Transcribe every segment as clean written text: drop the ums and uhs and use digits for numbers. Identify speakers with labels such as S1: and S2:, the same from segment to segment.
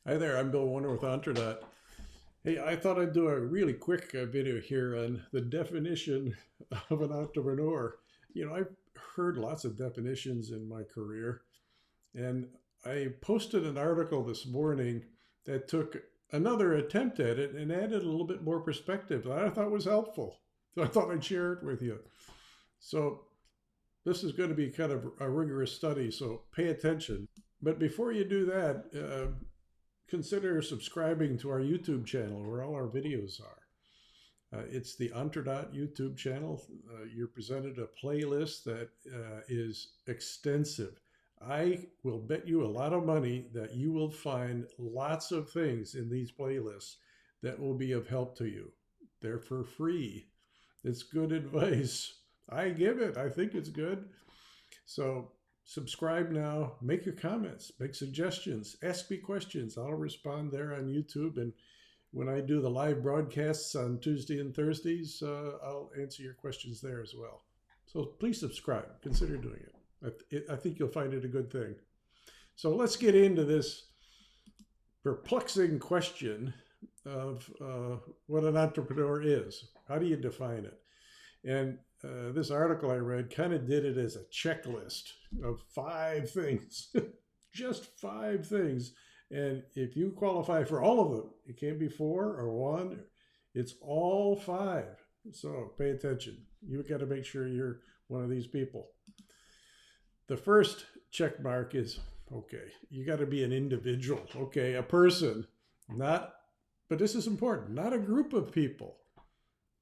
S1: Hi there, I'm Bill Warner with Entredot. Hey, I thought I'd do a really quick video here on the definition of an entrepreneur. I've heard lots of definitions in my career, and I posted an article this morning that took another attempt at it and added a little bit more perspective that I thought was helpful. So I thought I'd share it with you. So this is going to be kind of a rigorous study, so pay attention. But before you do that, consider subscribing to our YouTube channel where all our videos are. It's the Entredot YouTube channel. You're presented a playlist that is extensive. I will bet you a lot of money that you will find lots of things in these playlists that will be of help to you. They're for free. It's good advice. I give it. I think it's good. So subscribe now, make your comments, make suggestions, ask me questions. I'll respond there on YouTube. And when I do the live broadcasts on Tuesday and Thursdays, I'll answer your questions there as well. So please subscribe, consider doing it. I think you'll find it a good thing. So let's get into this perplexing question of what an entrepreneur is. How do you define it? And this article I read kind of did it as a checklist of 5 things, just 5 things. And if you qualify for all of them, it can't be 4 or 1, it's all 5. So pay attention. You've got to make sure you're one of these people. The first check mark is, okay, you got to be an individual, okay, a person, not, but this is important, not a group of people.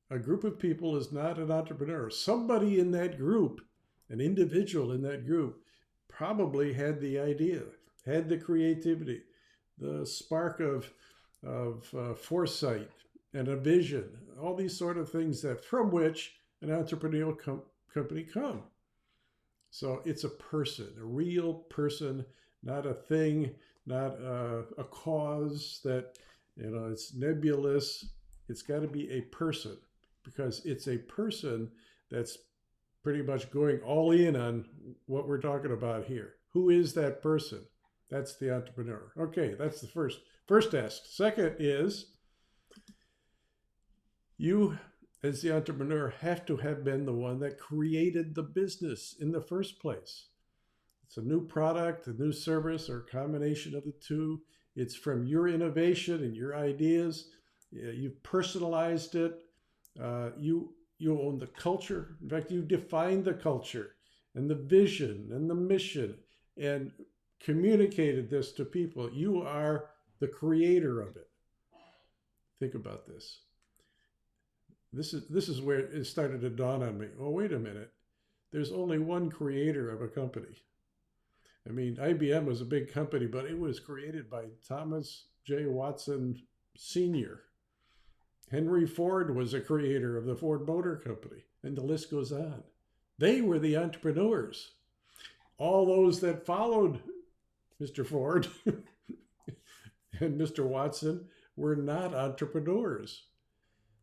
S1: A group of people is not an entrepreneur. Somebody in that group, an individual in that group, probably had the idea, had the creativity, the spark of foresight and a vision, all these sort of things that from which an entrepreneurial company come. So it's a person, a real person, not a thing, not a cause that, it's nebulous. It's got to be a person, because it's a person that's pretty much going all in on what we're talking about here. Who is that person? That's the entrepreneur. Okay, that's the first ask. Second is, you as the entrepreneur have to have been the one that created the business in the first place. It's a new product, a new service, or a combination of the two. It's from your innovation and your ideas. You've personalized it. You own the culture. In fact, you define the culture and the vision and the mission and communicated this to people. You are the creator of it. Think about this. This is where it started to dawn on me. Oh, wait a minute. There's only one creator of a company. I mean, IBM was a big company, but it was created by Thomas J. Watson Sr. Henry Ford was a creator of the Ford Motor Company, and the list goes on. They were the entrepreneurs. All those that followed Mr. Ford and Mr. Watson were not entrepreneurs.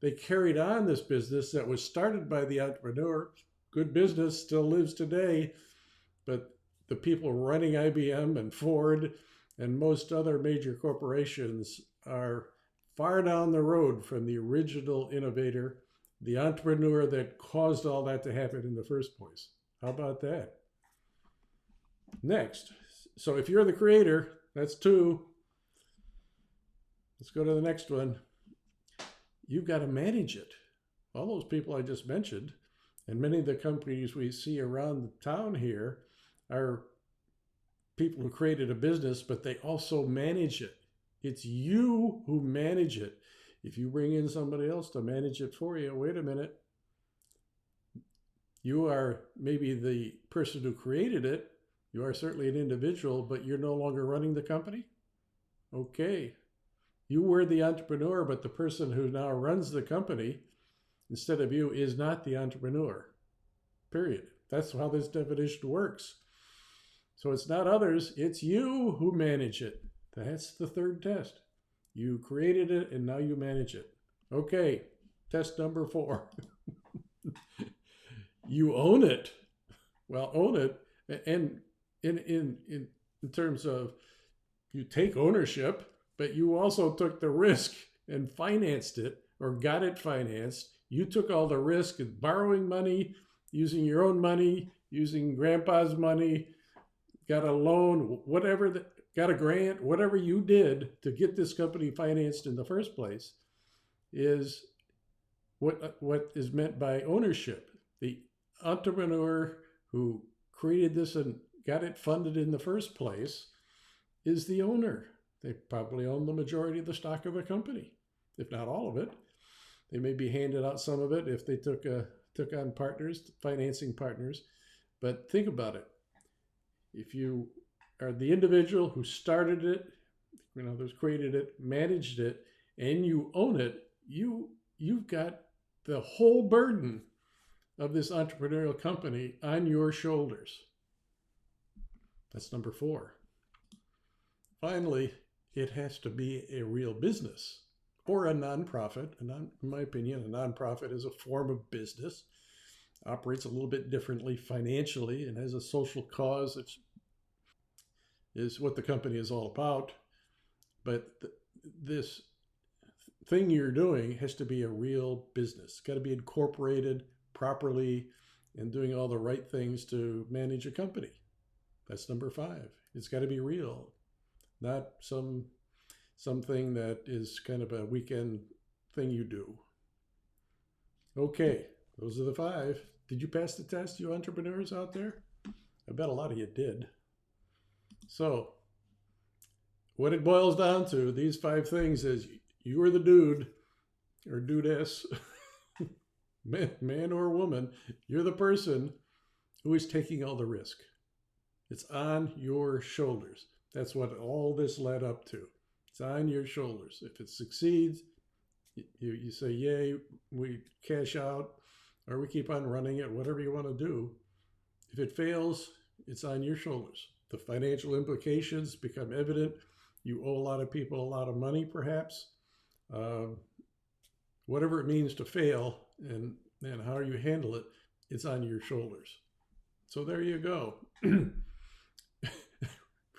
S1: They carried on this business that was started by the entrepreneur. Good business, still lives today, but the people running IBM and Ford and most other major corporations are far down the road from the original innovator, the entrepreneur that caused all that to happen in the first place. How about that? Next, so if you're the creator, that's 2. Let's go to the next one. You've got to manage it. All those people I just mentioned, and many of the companies we see around the town here are people who created a business, but they also manage it. It's you who manage it. If you bring in somebody else to manage it for you, wait a minute. You are maybe the person who created it. You are certainly an individual, but you're no longer running the company. Okay. You were the entrepreneur, but the person who now runs the company instead of you is not the entrepreneur. Period. That's how this definition works. So it's not others, it's you who manage it. That's the third test. You created it and now you manage it. Okay, test number 4. You own it. Well, own it, and in terms of you take ownership, but you also took the risk and financed it or got it financed. You took all the risk of borrowing money, using your own money, using grandpa's money, got a loan, whatever, got a grant, whatever you did to get this company financed in the first place is what is meant by ownership. The entrepreneur who created this and got it funded in the first place is the owner. They probably own the majority of the stock of the company, if not all of it. They may be handed out some of it if they took on partners, financing partners. But think about it. If you are the individual who started it, others created it, managed it, and you own it, you've got the whole burden of this entrepreneurial company on your shoulders. That's number 4. Finally, it has to be a real business or a nonprofit. In my opinion, a nonprofit is a form of business, operates a little bit differently financially, and has a social cause that is what the company is all about. But this thing you're doing has to be a real business. It's got to be incorporated properly and doing all the right things to manage a company. That's number 5. It's got to be real, not something that is kind of a weekend thing you do. Okay, those are the 5. Did you pass the test, you entrepreneurs out there? I bet a lot of you did. So what it boils down to, these 5 things is you are the dude or dudess, man or woman, you're the person who is taking all the risk. It's on your shoulders. That's what all this led up to. It's on your shoulders. If it succeeds, you say, yay, we cash out, or we keep on running it, whatever you want to do. If it fails, it's on your shoulders. The financial implications become evident. You owe a lot of people a lot of money, perhaps. Whatever it means to fail and how you handle it, it's on your shoulders. So there you go.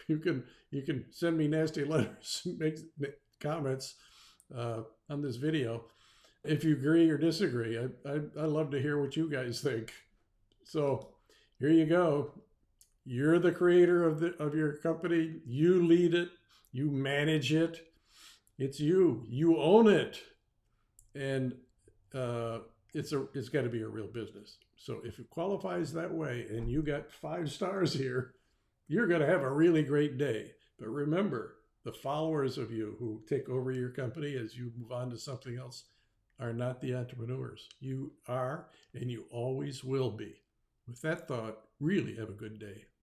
S1: You can send me nasty letters, make comments on this video if you agree or disagree. I love to hear what you guys think. So here you go. You're the creator of your company. You lead it. You manage it. It's you. You own it, and it's got to be a real business. So if it qualifies that way, and you got 5 stars here, you're going to have a really great day. But remember, the followers of you who take over your company as you move on to something else are not the entrepreneurs. You are, and you always will be. With that thought, really have a good day.